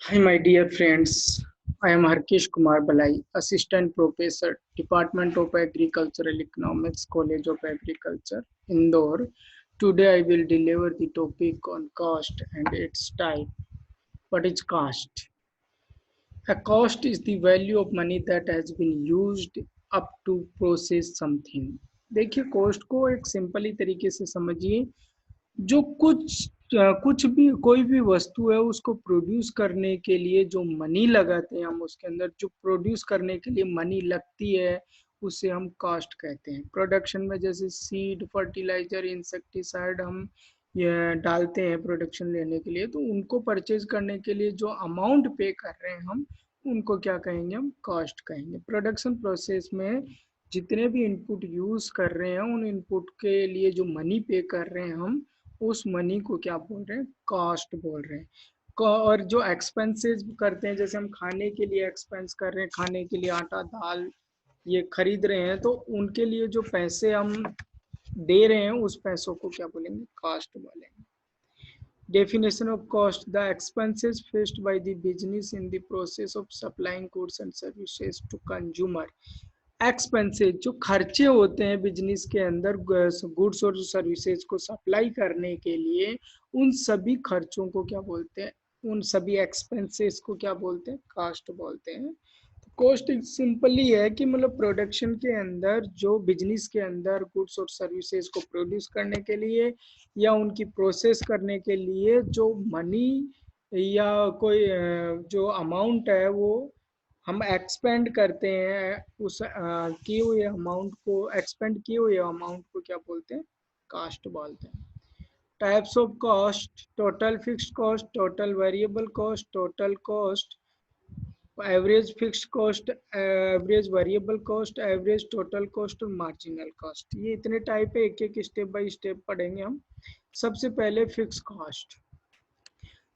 Hi, my dear friends. I am Harkesh Kumar Balai, Assistant Professor, Department of Agricultural Economics, College of Agriculture, Indore. Today, I will deliver the topic on cost and its type. What is cost? A cost is the value of money that has been used up to process something. देखिए cost को एक simply तरीके से समझिए। जो कुछ भी कोई भी वस्तु है उसको प्रोड्यूस करने के लिए जो मनी लगाते हैं हम उसके अंदर जो प्रोड्यूस करने के लिए मनी लगती है उसे हम कॉस्ट कहते हैं। प्रोडक्शन में जैसे सीड फर्टिलाइजर इंसेक्टिसाइड हम ये डालते हैं प्रोडक्शन लेने के लिए, तो उनको परचेज करने के लिए जो अमाउंट पे कर रहे हैं हम उनको क्या कहेंगे, हम कॉस्ट कहेंगे। प्रोडक्शन प्रोसेस में जितने भी इनपुट यूज कर रहे हैं उन इनपुट के लिए जो मनी पे कर रहे हैं हम उस मनी को क्या बोल रहे हैं, कॉस्ट बोल रहे हैं। और जो एक्सपेंसेस करते हैं, जैसे हम खाने के लिए एक्सपेंस कर रहे हैं, खाने के लिए आटा दाल ये खरीद रहे हैं, तो उनके लिए जो पैसे हम दे रहे हैं उस पैसों को क्या बोलेंगे, कॉस्ट बोलेंगे। Definition of cost: the expenses faced by the business in the process of supplying goods and services to consumer। Expenses जो खर्चे होते हैं बिजनेस के अंदर गुड्स और सर्विसेज को सप्लाई करने के लिए, उन सभी खर्चों को क्या बोलते हैं, उन सभी एक्सपेंसेस को क्या बोलते हैं, कास्ट बोलते हैं। कॉस्ट सिंपली है कि मतलब प्रोडक्शन के अंदर जो बिजनेस के अंदर गुड्स और सर्विसेज को प्रोड्यूस करने के लिए या उनकी प्रोसेस करने के लिए जो मनी या कोई जो अमाउंट है वो हम एक्सपेंड करते हैं, उस किए हुए अमाउंट को एक्सपेंड किए हुए अमाउंट को क्या बोलते हैं, कास्ट बोलते हैं। Types of cost: total fixed cost, total variable cost, total cost, average fixed cost, average variable cost, average total cost और मार्जिनल कॉस्ट। ये इतने टाइप है, एक एक स्टेप बाय स्टेप पढ़ेंगे हम। सबसे पहले fix cost.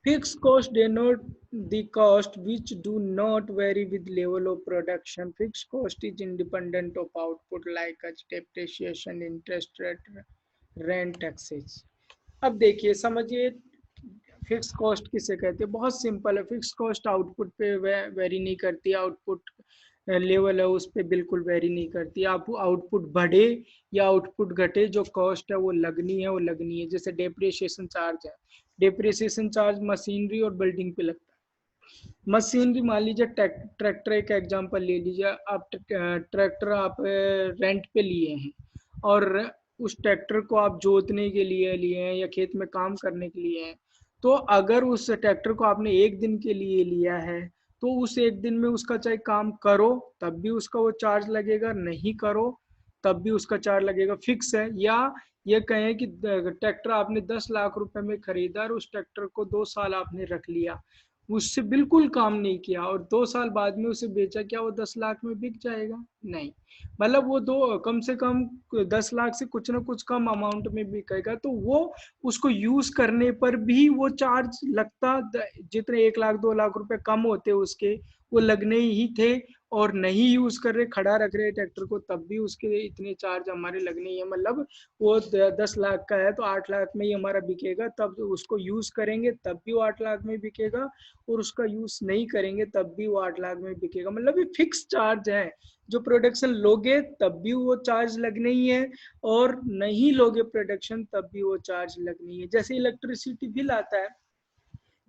Fixed cost denote the cost which do not vary with level of production. Fixed cost is independent of output like as depreciation, interest rate, rent, taxes। अब देखिए समझिए fix cost किसे कहते हैं। बहुत सिंपल है, fix cost output पे very नहीं करती, आउटपुट लेवल है उस पर बिल्कुल वेरी नहीं करती। आप आउटपुट बढ़े या आउटपुट घटे, जो कॉस्ट है वो लगनी है, वो लगनी है। जैसे डेप्रिसिएशन चार्ज है, डेप्रिसिएशन चार्ज मशीनरी और बिल्डिंग पे लगता है। मशीनरी मान लीजिए ट्रैक्टर एक एग्जांपल ले लीजिए, आप ट्रैक्टर आप रेंट पे लिए हैं और उस ट्रैक्टर को आप जोतने के लिए लिए हैं या खेत में काम करने के लिए हैं। तो अगर उस ट्रैक्टर को आपने एक दिन के लिए लिया है तो उस एक दिन में उसका चाहे काम करो तब भी उसका वो चार्ज लगेगा, नहीं करो तब भी उसका चार्ज लगेगा, फिक्स है। या ये कहें कि ट्रैक्टर आपने 10 लाख रुपए में खरीदा और उस ट्रैक्टर को 2 साल आपने रख लिया, उससे बिल्कुल काम नहीं किया और 2 साल बाद में उसे बेचा, क्या वो 10 लाख में बिक जाएगा? नहीं। मतलब वो दो कम से कम 10 लाख से कुछ ना कुछ कम अमाउंट में बिकेगा, तो वो उसको यूज करने पर भी वो चार्ज लगता। जितने 1 लाख 2 लाख रुपए कम होते उसके वो लगने ही थे, और नहीं यूज कर रहे खड़ा रख रहे ट्रैक्टर को तब भी उसके इतने चार्ज हमारे लगने ही है। मतलब वो 10 लाख का है तो 8 लाख में ही हमारा बिकेगा, तब उसको यूज करेंगे तब भी वो 8 लाख में बिकेगा, और उसका यूज नहीं करेंगे तब भी वो 8 लाख में बिकेगा। मतलब ये फिक्स चार्ज है, जो प्रोडक्शन लोगे तब भी वो चार्ज लगने ही है, और नहीं लोगे प्रोडक्शन तब भी वो चार्ज लगनी है। जैसे इलेक्ट्रिसिटी बिल आता है,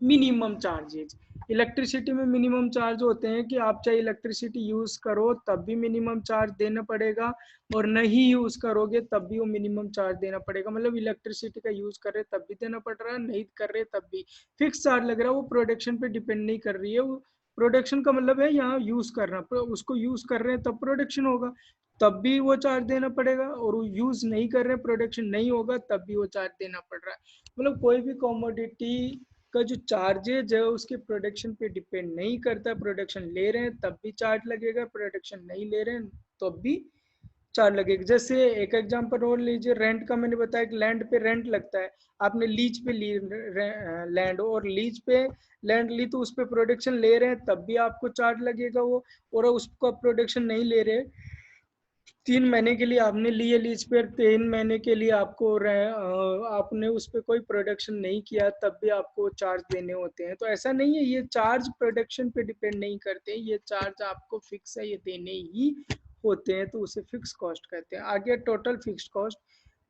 मिनिमम चार्जेज इलेक्ट्रिसिटी में मिनिमम चार्ज होते हैं कि आप चाहे इलेक्ट्रिसिटी यूज करो तब भी मिनिमम चार्ज देना पड़ेगा, और नहीं यूज करोगे तब भी वो मिनिमम चार्ज देना पड़ेगा। मतलब इलेक्ट्रिसिटी का यूज कर रहे तब भी देना पड़ रहा है, नहीं कर रहे तब भी फिक्स चार्ज लग रहा है। वो प्रोडक्शन पे डिपेंड नहीं कर रही है, वो प्रोडक्शन का मतलब है यहाँ यूज करना, उसको यूज कर रहे हैं तब प्रोडक्शन होगा, तब भी वो चार्ज देना पड़ेगा, और वो यूज नहीं कर रहे प्रोडक्शन नहीं होगा तब भी वो चार्ज देना पड़ रहा है। मतलब कोई भी कॉमोडिटी का जो चार्जेज है उसके प्रोडक्शन पे डिपेंड नहीं करता। प्रोडक्शन ले रहे हैं तब भी चार्ज लगेगा, प्रोडक्शन नहीं ले रहे हैं तो भी चार्ज लगेगा। जैसे एक एग्जांपल और लीजिए, रेंट का मैंने बताया कि लैंड पे रेंट लगता है। आपने लीज पे ली लैंड, और लीज पे लैंड ली तो उस पे प्रोडक्शन ले रहे हैं तब भी आपको चार्ज लगेगा वो, और उसका प्रोडक्शन नहीं ले रहे 3 महीने के लिए आपने लिए लीज पर, 3 महीने के लिए आपको आपने उस पर कोई प्रोडक्शन नहीं किया तब भी आपको चार्ज देने होते हैं। तो ऐसा नहीं है, ये चार्ज प्रोडक्शन पे डिपेंड नहीं करते, ये चार्ज आपको फिक्स है, ये देने ही होते हैं, तो उसे फिक्स कॉस्ट कहते हैं। आगे total fixed cost,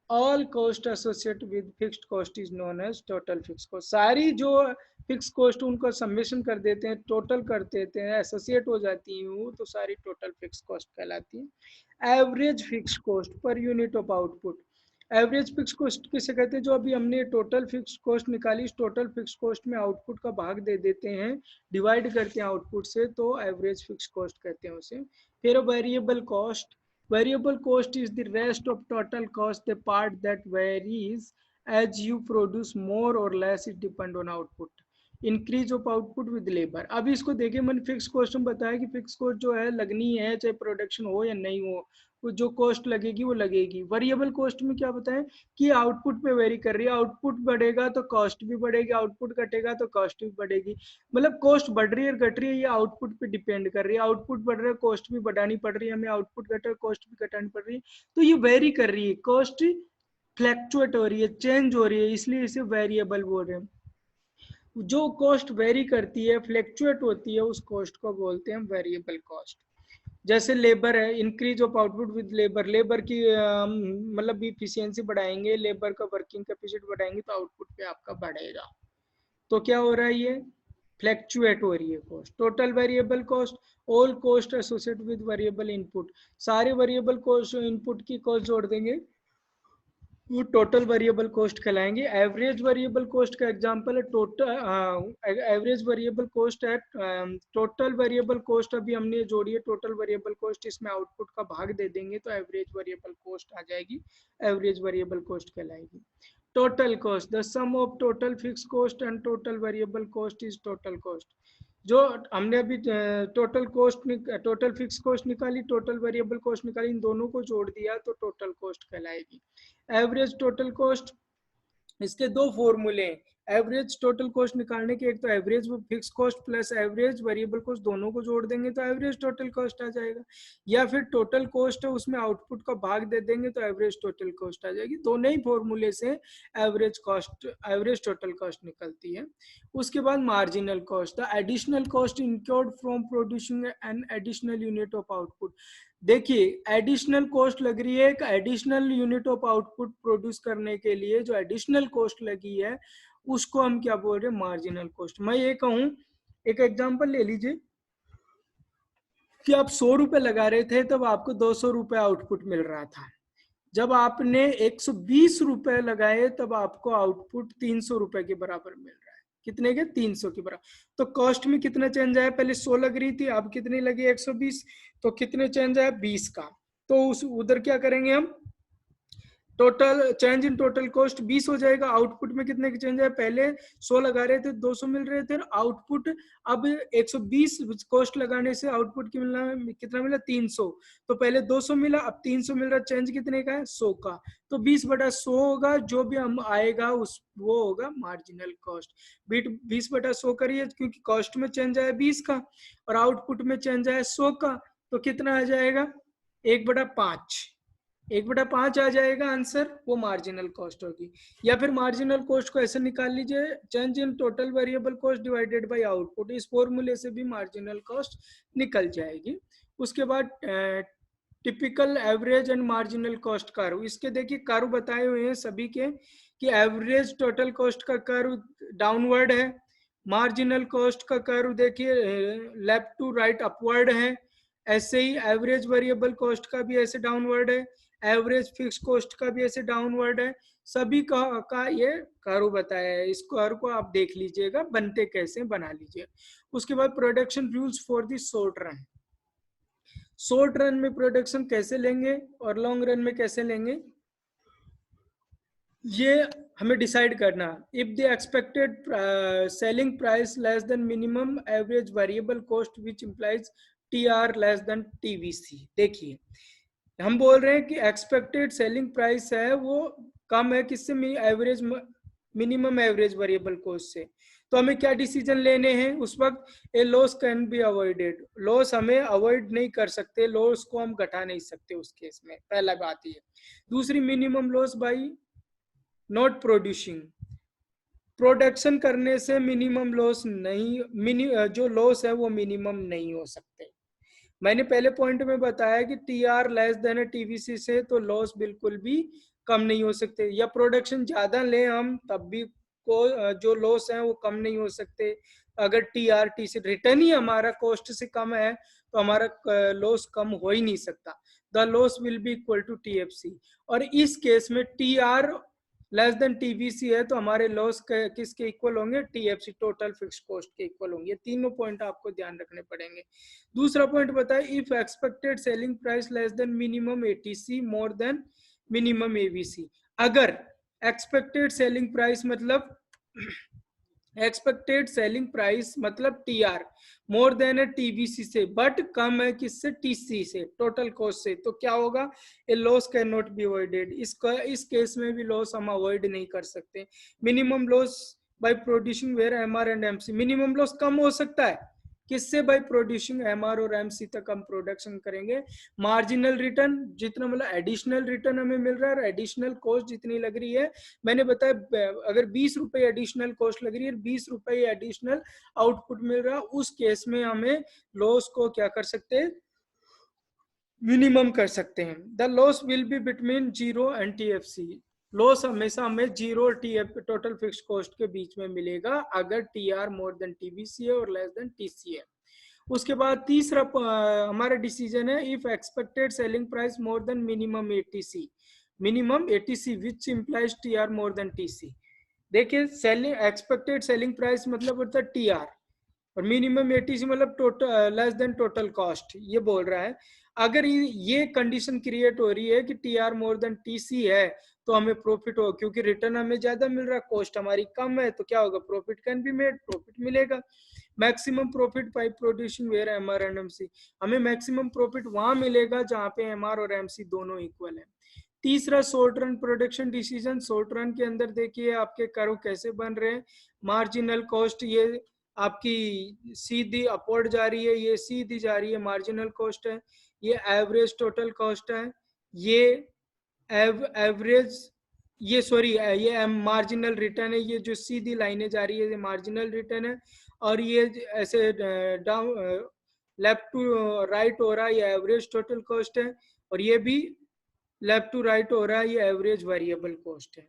all cost associate with fixed cost is known as total fix cost. सारी जो फिक्स कॉस्ट उनको सबमिशन कर देते हैं, टोटल कर देते हैं, एसोसिएट हो जाती हैं वो, तो सारी टोटल फिक्स कॉस्ट कहलाती है। Average fix cost per unit of output, average fix cost किसे कहते हैं? जो अभी हमने टोटल फिक्स कॉस्ट निकाली, इस टोटल फिक्स कॉस्ट में आउटपुट का भाग दे देते हैं, डिवाइड करते हैं आउटपुट से, तो एवरेज फिक्स कॉस्ट कहते हैं उसे। फिर variable cost, variable cost is the rest of total cost, the part that varies as you produce more or less, it depend on output, increase of output with labour. अभी इसको देखिए, मैंने fix cost में बताया कि fix cost जो है लगनी है, चाहे प्रोडक्शन हो या नहीं हो, वो जो कॉस्ट लगेगी वो लगेगी। वेरिएबल कॉस्ट में क्या बताएं कि आउटपुट पे वेरी कर रही है, आउटपुट बढ़ेगा तो कॉस्ट भी बढ़ेगी, आउटपुट घटेगा तो कॉस्ट भी बढ़ेगी। मतलब कॉस्ट बढ़ रही है घट रही है, ये आउटपुट पे डिपेंड कर रही है। आउटपुट बढ़ रहा है, कॉस्ट भी बढ़ानी पड़ रही है हमें, आउटपुट घट रहा है, कॉस्ट भी घटानी पड़ रही है, तो ये वेरी कर रही है, कॉस्ट फ्लैक्चुएट हो रही है, चेंज हो रही है, इसलिए इसे वेरिएबल बोल रहे हैं। जो कॉस्ट वेरी करती है, फ्लैक्चुएट होती है, उस कॉस्ट को बोलते हैं वेरिएबल कॉस्ट। जैसे लेबर है, increase of output with labour, labour की मतलब इफिशियंसी बढ़ाएंगे, लेबर का वर्किंग कैपेसिटी बढ़ाएंगे तो आउटपुट पे आपका बढ़ेगा। तो क्या हो रहा है, ये फ्लैक्चुएट हो रही है cost. Total variable cost, all cost associated with variable input, सारे वेरिएबल कॉस्ट इनपुट की कॉस्ट जोड़ देंगे, वो टोटल वेरिएबल कॉस्ट कहलाएंगे। एवरेज वेरिएबल कॉस्ट का एग्जांपल है टोटल, एवरेज वेरिएबल कॉस्ट है टोटल वेरिएबल कॉस्ट, अभी हमने जोड़ी है टोटल वेरिएबल कॉस्ट, इसमें आउटपुट का भाग दे देंगे तो एवरेज वेरिएबल कॉस्ट आ जाएगी, एवरेज वेरिएबल कॉस्ट कहलाएगी। Total cost, the sum of total fix cost and total variable cost is total cost. जो हमने अभी total cost, total fix cost निकाली, टोटल वेरिएबल कॉस्ट निकाली, इन दोनों को जोड़ दिया तो टोटल कॉस्ट कहलाएगी। एवरेज टोटल कॉस्ट, इसके दो फॉर्मूले हैं एवरेज टोटल कॉस्ट निकालने के, एक तो average fix cost plus average variable cost, दोनों को जोड़ देंगे तो एवरेज टोटल कॉस्ट आ जाएगा, या फिर टोटल कॉस्ट है उसमें आउटपुट का भाग दे देंगे तो एवरेज टोटल कॉस्ट आ जाएगी। दोनों ही फॉर्मूले से average cost, average total cost निकलती है। उसके बाद marginal cost, the additional cost incurred from producing an additional unit of output. देखिए एडिशनल कॉस्ट लग रही है, एक additional unit of output produce करने के लिए जो एडिशनल कॉस्ट लगी है उसको हम क्या बोल रहे हैं, मार्जिनल कॉस्ट। मैं ये कहूं, एक एग्जांपल ले लीजिए कि आप 100 रुपए लगा रहे थे तब आपको 200 रुपए आउटपुट मिल रहा था, जब आपने 120 रुपए लगाए तब आपको आउटपुट 300 रुपए के बराबर मिल रहा है। कितने के? 300 के बराबर। तो कॉस्ट में कितना चेंज आया? पहले 100 लग रही थी, अब कितनी लगी? 120। तो कितने चेंज आया? 20 का। तो उस उधर क्या करेंगे हम, total change in total cost 20 हो जाएगा। आउटपुट में कितने की चेंज है? पहले 100 लगा रहे थे 200 मिल रहे थे, आउटपुट अब 120 कॉस्ट लगाने से आउटपुट कितना मिला? 300। तो पहले 200 मिला, अब 300 मिल रहा, चेंज कितने का है? 100 का। तो 20/100 होगा, जो भी हम आएगा उस वो होगा मार्जिनल कॉस्ट। 20/100 करिए, क्योंकि कॉस्ट में चेंज आया 20 का और आउटपुट में चेंज आया 100 का, तो कितना आ जाएगा? 1/5, 1/5 आ जाएगा आंसर, वो मार्जिनल कॉस्ट होगी। या फिर मार्जिनल कॉस्ट को ऐसे निकाल लीजिए, change in total variable cost divided by output, इस फॉर्मूले से भी मार्जिनल कॉस्ट निकल जाएगी। उसके बाद typical average and marginal cost curve, इसके देखिए कर्व बताए हुए हैं सभी के, कि एवरेज टोटल कॉस्ट का कर्व डाउनवर्ड है, मार्जिनल कॉस्ट का कर्व देखिए लेफ्ट टू राइट अपवर्ड है, ऐसे ही एवरेज वेरिएबल कॉस्ट का भी ऐसे डाउनवर्ड है, एवरेज फिक्स कॉस्ट का भी ऐसे डाउनवर्ड है, सभी का ये कर्व बताया है। इस कर्व को आप देख लीजिएगा बनते कैसे, बना लीजिए। उसके बाद production rules for the short run, short run में प्रोडक्शन कैसे लेंगे और लॉन्ग रन में कैसे लेंगे, ये हमें डिसाइड करना। If the expected selling price less than minimum average variable cost which implies TR less than TVC। देखिए हम बोल रहे हैं कि एक्सपेक्टेड सेलिंग प्राइस है वो कम है, किससे? Average, minimum average variable cost से। तो हमें क्या डिसीजन लेने हैं उस वक्त? A loss can be avoided, loss हमें अवॉइड नहीं कर सकते, लॉस को हम घटा नहीं सकते उस केस में, पहला बात ये। दूसरी, minimum loss by not producing, production करने से मिनिमम लॉस नहीं, जो लॉस है वो मिनिमम नहीं हो सकते। मैंने पहले पॉइंट में बताया कि T R less than TVC से तो लॉस बिल्कुल भी कम नहीं हो सकते, या प्रोडक्शन ज्यादा लें हम तब भी को जो लॉस है वो कम नहीं हो सकते। अगर टी आर टी से रिटर्न ही हमारा कॉस्ट से कम है तो हमारा लॉस कम हो ही नहीं सकता। The loss will be equal to T F C, और इस केस में T R less than TVC है तो हमारे लॉस किसके इक्वल होंगे? टीएफसी, टोटल फिक्स कॉस्ट के इक्वल होंगे। तीनों पॉइंट आपको ध्यान रखने पड़ेंगे। दूसरा पॉइंट बताए, if expected selling price less than minimum ATC more than minimum AVC, अगर एक्सपेक्टेड सेलिंग प्राइस मतलब एक्सपेक्टेड सेलिंग प्राइस मतलब टीआर मोर देन है टीवीसी से, बट कम है किससे? टीसी से, टोटल कॉस्ट से, तो क्या होगा? A loss can not be avoided, इस केस में भी लॉस हम अवॉइड नहीं कर सकते। Minimum loss by producing where MR and MC, minimum loss कम हो सकता है किससे? बाय प्रोड्यूसिंग एमआर और एमसी तक हम प्रोडक्शन करेंगे। मार्जिनल रिटर्न जितना, मतलब एडिशनल रिटर्न हमें मिल रहा है और एडिशनल कॉस्ट जितनी लग रही है, मैंने बताया अगर 20 रुपए एडिशनल कॉस्ट लग रही है, 20 रुपए एडिशनल आउटपुट मिल रहा है, उस केस में हमें लॉस को क्या कर सकते हैं? मिनिमम कर सकते हैं। The loss will be between zero and TFC, loss हमेशा हमें जीरो और टीएफ टोटल फिक्स कॉस्ट के बीच में मिलेगा अगर टीआर मोर देन टीवीसी है और लेस देन टीसी है। उसके बाद तीसरा हमारा डिसीजन है, if expected selling price more than minimum ATC, minimum ATC which implies TR more than TC. देखिए, सेलिंग एक्सपेक्टेड सेलिंग प्राइस मतलब होता है टीआर, और मिनिमम एटीसी मतलब total less than total cost, ये बोल रहा है। अगर ये कंडीशन क्रिएट हो रही है कि टीआर मोर देन टीसी है तो हमें प्रॉफिट हो, क्योंकि रिटर्न हमें ज्यादा मिल रहा है, कॉस्ट हमारी कम है, तो क्या होगा? Profit can be made, profit मिलेगा। Maximum profit by producing where MR and MC, हमें मैक्सिमम प्रॉफिट वहां मिलेगा जहां पे एमआर और एमसी दोनों इक्वल है। तीसरा, short run production decision, short run के अंदर देखिए आपके कर्व कैसे बन रहे हैं। मार्जिनल कॉस्ट ये आपकी सीधी अपवर्ड जा रही है, ये सीधी जा रही है, मार्जिनल कॉस्ट है। ये एवरेज टोटल कॉस्ट है, ये एवरेज, ये सॉरी ये मार्जिनल रिटर्न है, ये जो सीधी लाइनें जा रही है ये मार्जिनल रिटर्न है, और ये ऐसे डाउन लेफ्ट टू राइट हो रहा है ये एवरेज टोटल कॉस्ट है, और ये भी लेफ्ट टू राइट हो रहा है ये एवरेज वेरिएबल कॉस्ट है।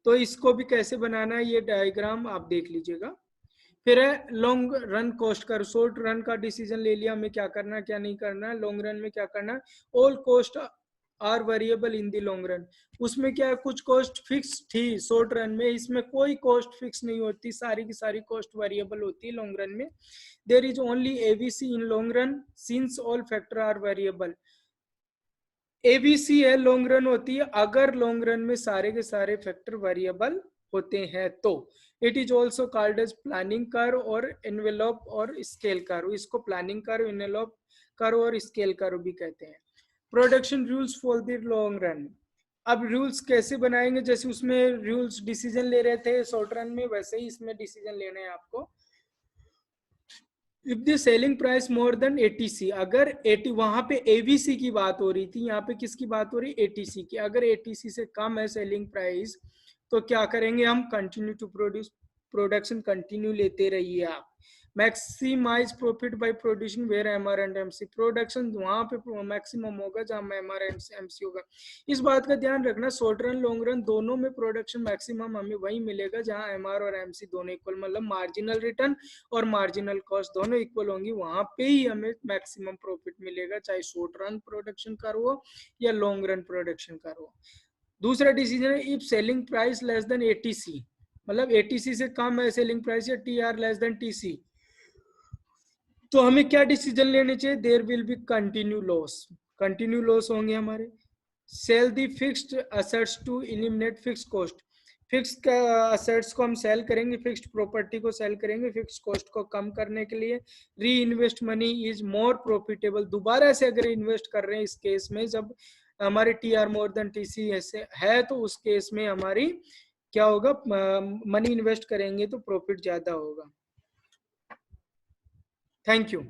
तो इसको भी कैसे बनाना है ये डायग्राम आप देख लीजिएगा। फिर है लॉन्ग रन कॉस्ट कर, शॉर्ट रन का डिसीजन ले लिया हमें क्या करना है क्या नहीं करना है। लॉन्ग रन में क्या करना है? All cost are variable in the long run, उसमें क्या कुछ कॉस्ट फिक्स थी शॉर्ट रन में, इसमें कोई कॉस्ट फिक्स नहीं होती, सारी की सारी कॉस्ट वेरिएबल होती है लॉन्ग रन में। There is only ABC in long run since all factor are variable, ABC है लॉन्ग रन होती है अगर लॉन्ग रन में सारे के सारे फैक्टर वेरिएबल होते हैं तो। It is also called as planning curve और एनवेलप और स्केल कर्व, इसको प्लानिंग कर्व, एनवेलप कर्व और स्केल कर्व भी कहते हैं। Production rules for the long run, अब रूल्स कैसे बनाएंगे? जैसे उसमें रूल्स डिसीजन ले रहे थे शॉर्ट रन में, वैसे ही इसमें डिसीजन लेने हैं आपको। If the selling price more than ATC, अगर 80 वहां पे एवीसी की बात हो रही थी, यहाँ पे किसकी बात हो रही है? एटीसी की। अगर एटीसी से कम है सेलिंग प्राइस तो क्या करेंगे हम? Continue to produce, production continue लेते रहिए आप। Maximise profit by producing where MR and MC, production वहां पे मैक्सिमम होगा जहां एमआर एमसी होगा। इस बात का ध्यान रखना, शॉर्ट रन लॉन्ग रन दोनों में प्रोडक्शन मैक्सिमम हमें वही मिलेगा जहां एमआर और एमसी दोनों इक्वल, मतलब मार्जिनल रिटर्न और मार्जिनल कॉस्ट दोनों इक्वल होंगी, वहां पे ही हमें मैक्सिमम प्रॉफिट मिलेगा, चाहे शॉर्ट रन प्रोडक्शन कर हो या लॉन्ग रन प्रोडक्शन कर हो। दूसरा डिसीजन है, if selling price less than ATC, मतलब एटीसी से कम है सेलिंग प्राइस या टीआर लेस देन टीसी, तो हमें क्या डिसीजन लेने चाहिए? There will be continue loss, continue loss होंगे हमारे। Sell the fixed assets to eliminate fix cost, fix assets को हम सेल करेंगे, फिक्स्ड प्रॉपर्टी को सेल करेंगे फिक्स कॉस्ट को कम करने के लिए। Reinvest money is more profitable, दोबारा से अगर इन्वेस्ट कर रहे हैं इस केस में जब हमारे T R more than T C है तो उस केस में हमारी क्या होगा, मनी इन्वेस्ट करेंगे तो प्रॉफिट ज्यादा होगा। Thank you.